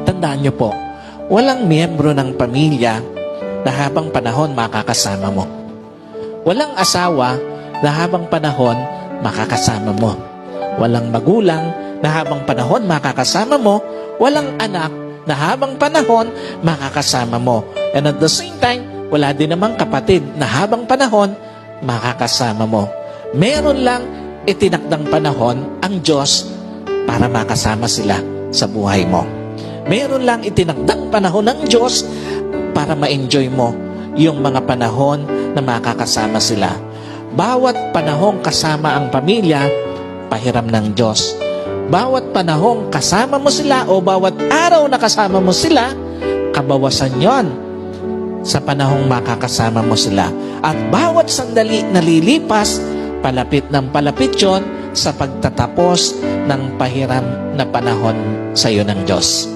Tandaan niyo po, walang miyembro ng pamilya na habang panahon makakasama mo. Walang asawa na habang panahon makakasama mo. Walang magulang na habang panahon makakasama mo. Walang anak na habang panahon makakasama mo. And at the same time, wala din namang kapatid na habang panahon makakasama mo. Meron lang itinakdang panahon ang Diyos para makasama sila sa buhay mo. Meron lang itinakdang panahon ng Diyos para ma-enjoy mo yung mga panahon na makakasama sila. Bawat panahong kasama ang pamilya, pahiram ng Diyos. Bawat panahong kasama mo sila o bawat araw na kasama mo sila, kabawasan yon sa panahong makakasama mo sila. At bawat sandali na lilipas, palapit ng palapit yon sa pagtatapos ng pahiram na panahon sa iyo ng Diyos.